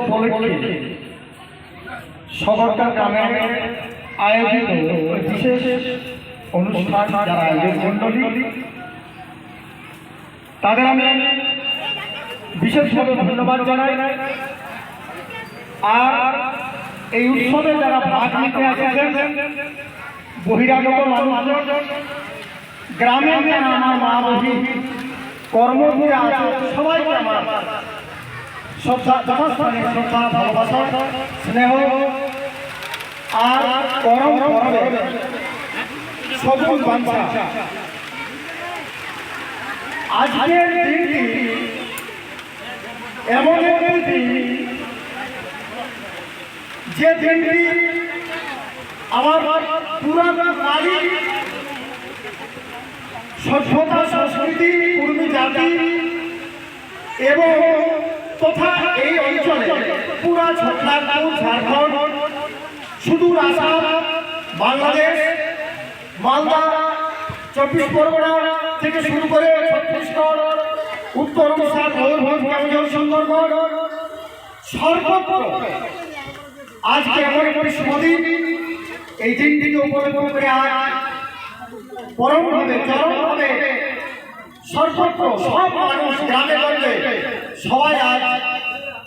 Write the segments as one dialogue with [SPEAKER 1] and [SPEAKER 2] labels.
[SPEAKER 1] উপলক্ষে সদরকার গ্রামে আয়োজিত বিশেষ অনুষ্ঠান যারা আয়োজন মণ্ডলী তাদের আমি বিশেষভাবে ধন্যবাদ জানাই। আর এই উৎসবে যারা ভাগ নিতে আসেছেন বহিরাগত মানুষজন, গ্রামের যারা আমার মা বহি কর্মজীবী আছে সবাইকে আমার শ্রদ্ধা, যথাস্থানে শ্রদ্ধা, ভালোবাসা, স্নেহ আর পরম সবুজ বাঞ্ছা। আজকের দিনটি এমন একটি দিন যে দিনটি আমার পুরানো নারী সভ্যতা, সংস্কৃতি, কুর্মী জাতি এবং তথা এই অঞ্চলে পুরা ছত্রাকপুর, ঝাড়খণ্ড, সুদূর আসাম, বাংলাদেশ, মালদা, 24 পরগনা থেকে শুরু করে ছত্তিশগড়, উত্তর উড়িষ্যা, ময়ূরভঞ্জ, কেন্দুঝর, সুন্দরগড় সর্বত্র আজকে এমন একটি শুভদিন। এই দিনটিকে উপলক্ষ করে আজ পরমভাবে, চরমভাবে সর্বত্র সব মানুষ গ্রামে গঞ্জে সবাই আজ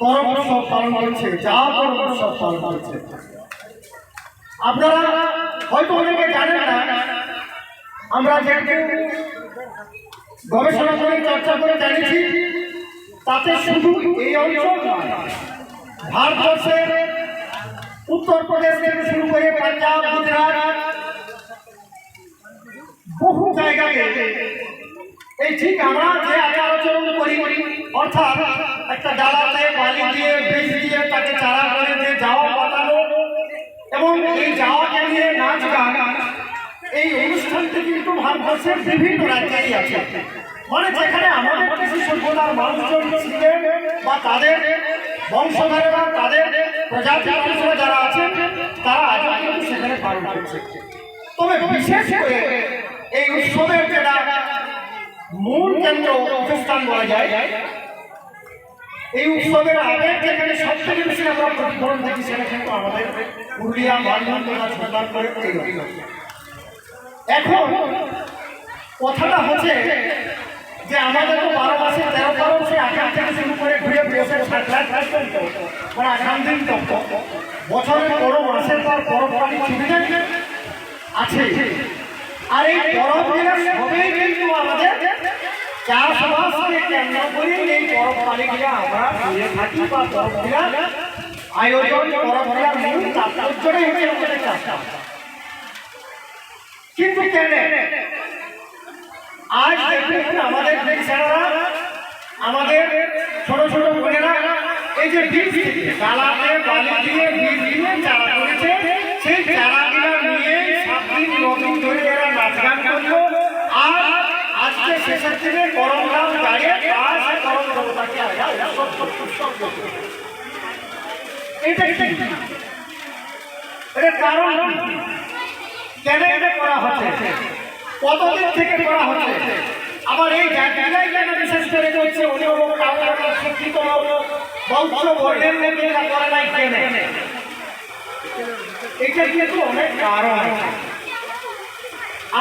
[SPEAKER 1] করম উৎসব পালন করছে, যা করম উৎসব পালন করছে। আপনারা হয়তো অনেকে জানেন না, আমরা যেহেতু গবেষণা করে চর্চা করে জানিয়েছি, তাতে শুধু এই অঞ্চল নয়, ভারতবর্ষের উত্তরপ্রদেশ থেকে শুরু করে পাঞ্জাব, গুজরাট বহু জায়গাতে এই ঠিক আমরা যে আচরণ করি, অর্থাৎ একটা ডালাতে বালি দিয়ে, বীজ দিয়ে তাকে চারা করে যে যাওয়া পাতানো এবং এই যাওয়াকে নিয়ে নাচ গান, এই অনুষ্ঠানটি কিন্তু ভারতবর্ষের বিভিন্ন রাজ্যেই আছে। মানে যেখানে আমাদের কৃষি সভ্যতার মানুষজন ছিলেন বা তাদের বংশধরেরা, তাদের প্রজাতির মানুষরা যারা আছেন, তারা আজও কিন্তু সেখানে পালন করছে। তবে বিশেষ করে এই উৎসবের যেটা মূল কেন্দ্র প্রতিষ্ঠান বলা যায়, এই উৎসবের আগে যেখানে সব থেকে বেশি আমরা প্রতিফলন দেখি সেটা কিন্তু আমাদের পুরুলিয়া, বান্ধব সন্ধান করে এখন কথাটা হচ্ছে যে আমাদের তো 12 মাসে 13 পালন, সে আষাঢ় থেকে শুরু করে ঘুরে বছর 7 মানে আগাম দিন বছরের বড় মাসের পর পরবর্তী সুবিধা আছে। আর এই পরবগুলো সবই কিন্তু আমাদের চাষবাসকে কেন্দ্র করে এই পরবগুলো আমরা দিয়ে থাকি বা পরবগুলো আয়োজন, পরবগুলোর মূল তাৎপর্যটাই হচ্ছে চাষবাস। কিন্তু কেন আজ দেখুন আমাদের ছেলেরা, আমাদের ছোট ছোট বোনেরা এই যে বীজ ডালাতে বালি দিয়ে বীজ দিয়ে চারা করেছে, সেই চারাগুলো নিয়ে 7 দিন 9 দিন ধরে এরা নাচ গান করলো। আর আজকে শেষের দিনে করম গান গায়ে করম দেবতাকে এটা কারণ কেন এটা করা হচ্ছে, কতদিন থেকে করা হচ্ছে, আবার এই জায়গায় কেন বিশেষ করে করছে, অভিভাবক শিক্ষিত বংশ বর্ণের মেয়েরা করে নাই কেন, এটা কিন্তু অনেক কারণ আছে।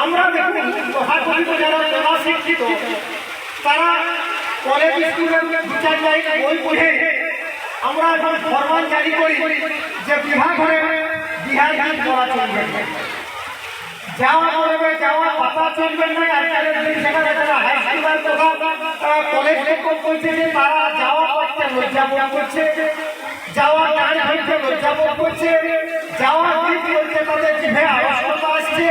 [SPEAKER 1] আমরা দেখুন যারা শিক্ষিত তারা কলেজ স্কুলের বিচার যাই বই পড়ে আমরা এখন ফরমান জারি করি যে বিবাহ ঘরে বিহার গান করা চলবে, যাওয়া করবে যাওয়া পাতা চলবে না। আজকালের দিন সেখানে যারা হাই স্কুলের কথা কলেজ করছে যে তারা যাওয়া করতে লজ্জাবোধ করছে, যাওয়া গান হইতে লজ্জাবোধ করছে, যাওয়া গীত করতে তাদের জিভে আওয়াজটা আসছে।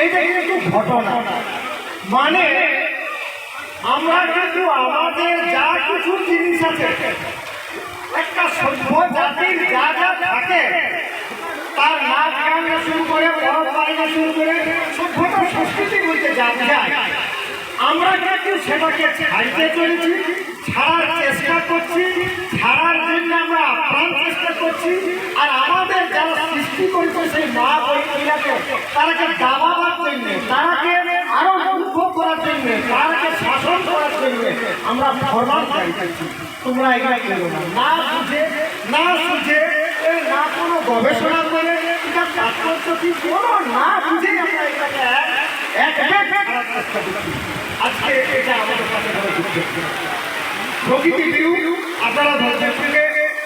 [SPEAKER 1] এইটা কিন্তু ঘটনা, মানে আমরা কিন্তু আমাদের যা কিছু জিনিস আছে, একটা সভ্য জাতির যা যা থাকে তার নাচ গান শুরু করে পরম্পরা শুরু করে সভ্যতা সংস্কৃতি বলতে যা যায়, আমরা কিন্তু সেটাকে ছাড়তে চলেছি, ছাড়ার চেষ্টা করছি, ছাড়ার জন্য আমরা আপ্রাণ চেষ্টা করছি। আর আমাদের যারা সৃষ্টি করেছে সেই মা বইগুলাকে তারাকে দাবাবার জন্য, তারাকে আরো মুগ্ধ করার জন্য, তারাকে শাসন করার জন্য আমরা ফরমান চাইছি তোমরা এখানে কেনো না বুঝে না সুঝে না কোনো গবেষণা করে এটা তাৎপর্য কি কোনো না বুঝে আমরা এটাকে আজকে এটা আমাদের কাছে প্রকৃতি বিরু আপনারা ধরছেন থেকে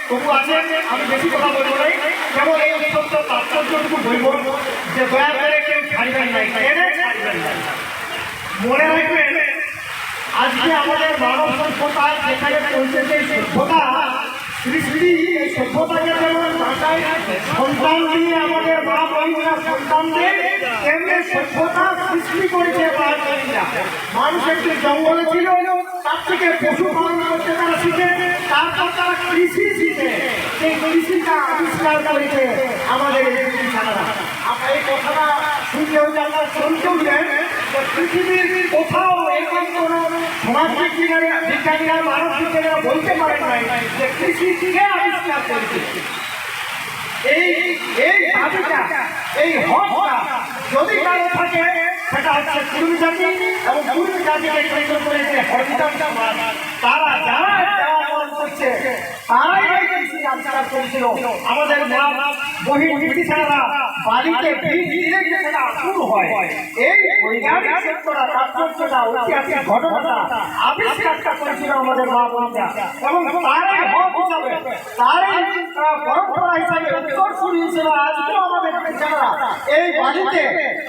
[SPEAKER 1] তবু আছেন আমি বেশি কথা বলবো নাই কেবল এই অত্যন্ত তাৎপর্যটুকু বলবো যে দয়া করে কেউ ছাড়বেন নাই মনে রাখবেন আজকে আমাদের মানব সভ্যতা যেখানে পৌঁছেছে সভ্যতা সৃষ্টি এই সভ্যতাকে যেমন ভাষায় সন্তান দিয়ে আমাদের মা বোনেরা সন্তানদের তেমনি সভ্যতা সৃষ্টি করেছে মানুষ একটি জঙ্গলে ছিল তার থেকে পশুপালন করতে তারা শিখে তারপর তারা কৃষি শিখে সেই কৃষিটা আবিষ্কার করেছে আমাদের ছাড়া আপনার এই কথাটা শুনলেও আপনারা শুনতেও দেন পৃথিবীর কোথাও এরকম কোন সমাজ বিজ্ঞানীরা মানব বিজ্ঞানীরা বলতে পারেন নাই যে কৃষি শিখে আবিষ্কার করেছে এই দাবিটা এই হকটা যদি কারো থাকে সেটা হচ্ছে কুর্মী জাতি এবং কুর্মী জাতিকে কেন্দ্র করে যে হরিদাস সমাজ তারা যারা করছে তারাই এই কৃষি আবিষ্কার করেছিল আমাদের মা বহির ব্রিটিশাররা বালিতে বীজ দিলে যে সেটা আকুল হয় এই বৈজ্ঞানিক ক্ষেত্রটা তাৎপর্যটা ঐতিহাসিক ঘটনাটা আবিষ্কারটা করেছিল আমাদের মা বোনেরা এবং তারাই হক হিসাবে তারাই পরম্পরা হিসাবে উত্তরসূরি হিসেবে আজকে আমাদের ব্রিটিশাররা এই বালিতে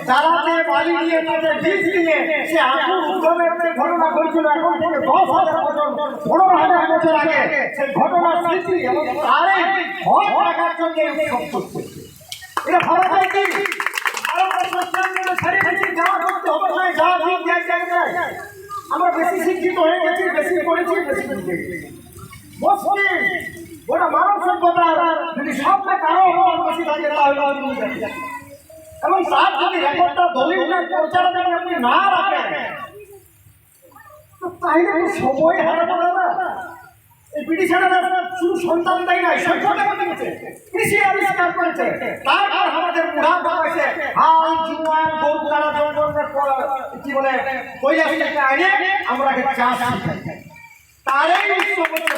[SPEAKER 1] জ্বালাতে বালি দিয়ে তাদের বীজ দিয়ে সে আকুল উদ্গমের যে ঘটনা ঘটেছিল এখন থেকে 10,000 বছর 15,000 বছর আগে সেই ঘটনার স্মৃতি এবং তারাই হক রাখার জন্য উৎসব করছে এটা ভালো যায় কি আমরা বেশি শিক্ষিত হয়ে গেছি বেশি পড়েছি বেশি মুশকিল ওটা মানব সভ্যতার যদি সবটা কারো বেশি থাকে তাহলে এবং তার যদি রেকর্ডটা দলিল পৌঁছানো যদি আপনি না রাখেন তাহলে সময় হারাবো না এই ব্রিটিশাররা শুধু সন্তান দেয় নাই সভ্যতা করেছে কৃষি আবিষ্কার করেছে তারপর আমাদের বুড়া বাবাছে হাল জুয়ান গরু দ্বারা জঙ্গলের কি বলে কৈলাস থেকে আনে আমরা চাষ তারই উৎসব হচ্ছে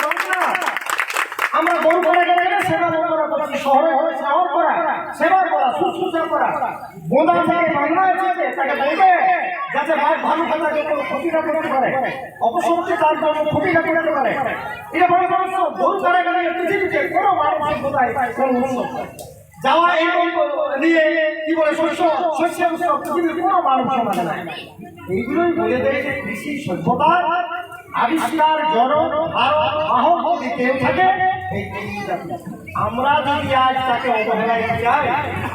[SPEAKER 1] আমরা গরু করে গেলে সেবা করা করছি শহরে হলে শ্রাবণ করা সেবা করা শুশ্রূষা করা বোঁদা থেকে বাংলা এসেছে তাকে বলবে যাতে ভালো কথা যত ক্ষতিটা করতে পারে অপসরকে তার জন্য ক্ষতিটা করতে পারে এটা বড় মানুষ গরু করে গেলে পৃথিবীতে কোনো মানব সভ্যতায় কোনো উৎসব যাওয়া এই নিয়ে কি বলে শস্য উৎসব পৃথিবীর কোনো মানব সমাজ নাই এইগুলোই বলে দেয় যে কৃষি সভ্যতা আবিষ্কার জনক ভারত বাহক যদি কেউ থাকে আমরা যদি আজ তাকে অবহেলা চাই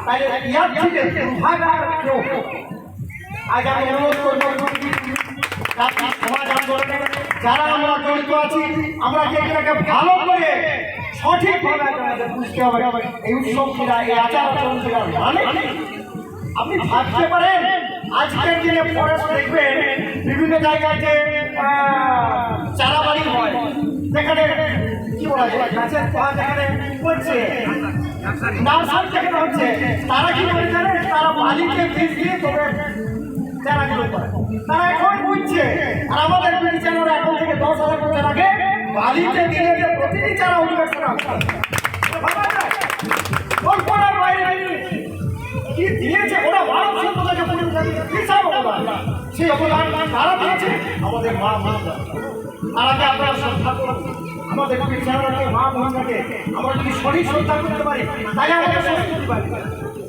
[SPEAKER 1] তাহলে ইয়ার থেকে দুর্ভাগার কেউ আজ আমি অনুরোধ করবো সমাজ আন্দোলনে যারা আমরা জড়িত আছি আমরা যে এটাকে ভালো করে সঠিকভাবে আমাদের বুঝতে হবে এই উৎসবগুলা এই আচার আচরণগুলা মানে আপনি ভাবতে পারেন আজকের দিনে ফরেস্ট দেখবেন বিভিন্ন জায়গায় যে চারাবাড়ি হয় যেখানে কি বলা যায় গাছের পাতা যেখানে করছে নার্সারি যেখানে হচ্ছে তারা কি করে জানে তারা বালিতে বীজ দিয়ে তবে চারাগুলো করে তারা এখন বুঝছে আর আমাদের ব্রিটিশাররা এখন থেকে 10,000 বছর আগে বালিতে দিয়ে যে প্রতিটি চারা উন্মেষণ কল্পনার বাইরে কি দিয়েছে ওরা ভারত সভ্যতাকে বিশাল অবদান সেই অবদান তারা দিয়েছে আমাদের মা বোনরা তারাকে আপনারা শ্রদ্ধা করুন আমাদের ব্রিটিশাররাকে মা বোনরাকে আমরা যদি সঠিক শ্রদ্ধা করতে পারি তাই আমাদের সংস্কৃতি পারি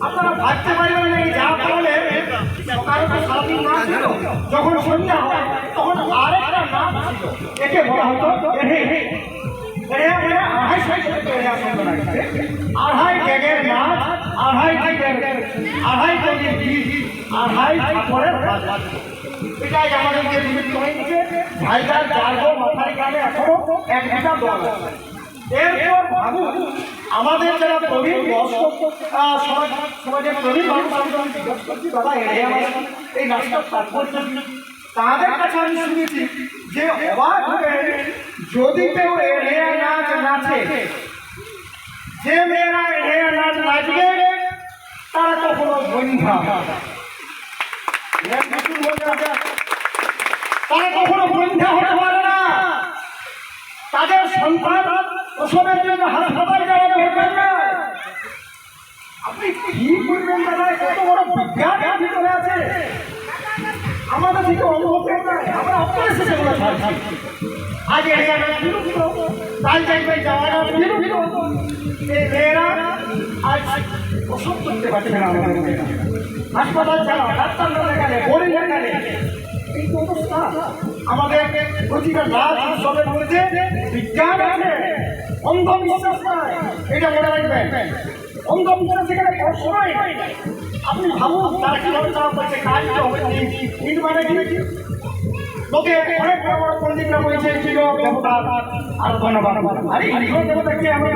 [SPEAKER 1] আপনারা ভাবতে পারবেন না যা বলে সকালে তো সারাদিন না ছিল যখন সন্ধ্যা হয় তখন আরেকটা নাম ছিল একে বলা হতো আড়াই ব্যাগের নাচ আড়াই কেজির বীজ আড়াই কাপড়ের এটাই আমাদেরকে নিমিত্ত হয়ে গেছে ভাইজার জার্গো মাথায় কানে এখনো একটা দল এরপর ভাবুন আমাদের যারা প্রবীণ সমাজের প্রবীণ মানুষ দাদা এই নাচটার তাৎপর্য তাদের কাছে আমি শুনেছি যে অবাক হবে যদি কেউ এড়িয়া নাচ নাচে যে মেয়েরা এড়িয়া নাচ নাচবে তারা কখনো বন্ধা তারা কখনো বন্ধা হতে পারে না তাদের সন্তান প্রসবের জন্য হাসপাতালে যাওয়ার দরকার নাই। আপনি কি করবেন দাদা? কত বড় বিজ্ঞান এর ভিতরে আছে, আমাদের দিকে অনুভব নাই। আমরা অপরেশন সেগুলো ছাড়ছি। আজ এরিয়াটা বিরুদ্ধ, কাল দেখবেন যাওয়াটা বিরুদ্ধ। এই মেয়েরা আজ প্রসব করতে পারছে না। আমাদের মেয়েরা হাসপাতাল ছাড়া, ডাক্তার না দেখালে, বোর্ডিং দেখালে এই তো অবস্থা। আমাদের প্রতিটা রাত উৎসবের মধ্যে বিজ্ঞান আছে, অন্ধবিশ্বাস নাই। এটা মনে রাখবেন, অন্ধবিশ্বাস এখানে প্রশ্নই নাই। আপনি ভাবুন তারা কিভাবে চাপ করছে, কাজ তো হবে কিন্তু মানে কি লোকে অনেক বড় বড় পণ্ডিতরা বলেছে ছিল দেবতার আরাধনা বাবা। আরে হিন্দু দেবতা কি? আমরা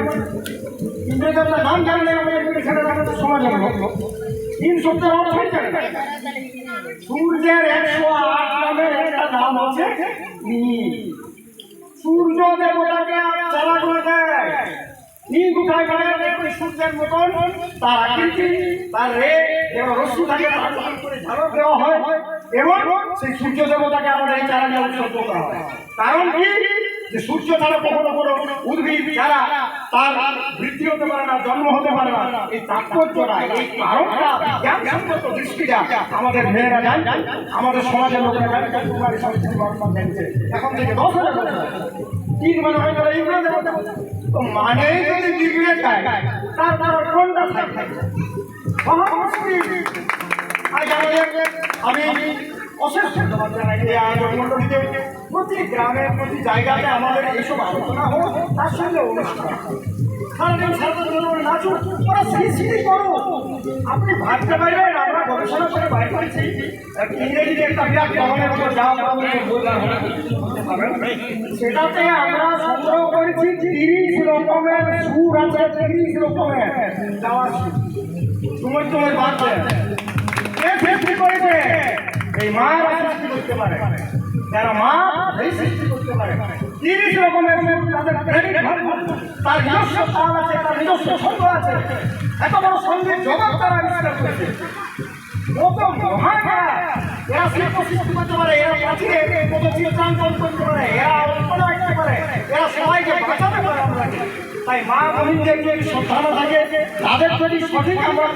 [SPEAKER 1] হিন্দু দেবতার নাম জানলে আমাদের সেটা আমাদের সমাজ হলো তিন শব্দের অর্থই জানে। সূর্যের 108 নামের একটা নাম আছে নীল। সূর্য দেবতাকে চালা করে দেয়। নীল কোথায় গেলে দেখবে সূর্যের মতন তার আকৃতি, তার রশ্মি থাকে, তার করে ঝালক দেওয়া হয় এবং সেই সূর্য দেবতাকে আমাদের এই চারা নিয়ে উৎসর্গ করা হয়। কারণ কি? যে সূর্য ছাড়া কখনো কোনো উদ্ভিদ যারা তার বৃদ্ধি হতে পারে না, জন্ম হতে পারে না। এই তাৎপর্যটা, এই কারণটা, জ্ঞানসম্মত দৃষ্টিটা আমাদের মেয়েরা জান, আমাদের সমাজের লোকেরা জান, কুমারী সংস্কৃতি বর্তমান জানছে। এখন থেকে 10,000 বছর তিন মানে হয়ে গেল ইংরেজ দেবতা। তো মানে যদি বিগড়ে যায় তারপর কোনটা থাকে মহা মুশকিল। আজ আমি অশেষ ধন্যবাদ জানাই এই আয়োজন মণ্ডলীকে। প্রতি গ্রামে, প্রতি জায়গাতে আমাদের এইসব আলোচনা হোক, তার সঙ্গে অনুষ্ঠান সারাদিন সারাদিন নাচুন, ওরা সৃষ্টি করুন। আপনি ভাবতে পারবেন আমরা গবেষণা করে বাইর করেছি ইংরেজিতে একটা বিরাট কলমের উপর যাওয়া সেটাতে আমরা সংগ্রহ করেছি 30 রকমের সুর আছে, 30 রকমের যাওয়া সময় সময় বাড়ছে। কে সৃষ্টি করেছে? এই মায়েরা সৃষ্টি করতে পারে, যারা মা সেই সৃষ্টি করতে পারে। 30 রকমের তাদের ক্রেডিট, তার নিজস্ব তাল আছে, তার নিজস্ব ছন্দ আছে। এত বড় সঙ্গীত জগৎ তারা আবিষ্কার করেছে। কত মহান এরা শিল্প সৃষ্টি করতে পারে, এরা প্রাচীরে কত চিত্রাঙ্কন করতে পারে, এরা অল্পনা আঁকতে পারে, এরা সবাইকে বাঁচাতে পারে। আমরা তাই মা বোনদের যদি শ্রদ্ধা থাকে, তাদের যদি সঠিক আমরা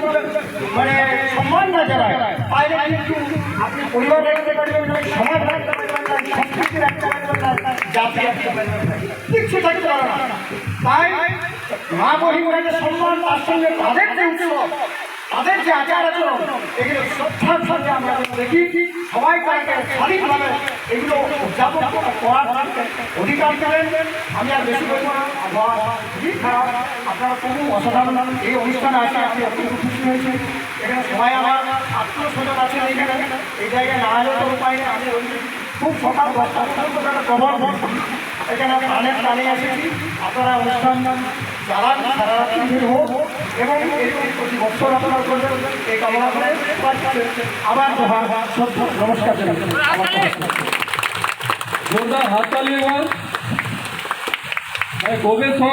[SPEAKER 1] মানে সম্মান না জানাই, তাহলে কিন্তু আপনি পরিবার রাখতে পারবেন না, সমাজ রাখতে পারবেন না, সংস্কৃতি রাখতে পারবেন না, জাতি রাখতে পারবেন না, কিচ্ছু থাকতে পারে না। তাই মা বোনদের সম্মান, তার সঙ্গে তাদের যে উৎসব, তাদের যে আচার আচরণ, এগুলো শ্রদ্ধার সঙ্গে আমরা দেখি। সবাই তাকে স্বাধীনভাবে এগুলো উদযাপন করার অধিকার করেন। আমি আর বেশি বলবো না, আবহাওয়া খুবই খারাপ। আপনারা খুব অসাধারণ এই অনুষ্ঠানে আসে, আমি অত্যন্ত খুশি হয়েছি। এখানে সবাই আমার আত্মীয়-স্বজন আছেন এইখানে, এই জায়গায় না হলেও তো উপায় নেই। আমি খুব সকাল 10টার প্রবল এখানে প্রাণের টানে এসেছি। আপনারা অনুষ্ঠান চালান, সারা রাত্রি হোক এবং প্রতি বছর আপনারা করবেন এই কামনা করে আবার নমস্কার জানাই।
[SPEAKER 2] जोरदार हाथ ताली।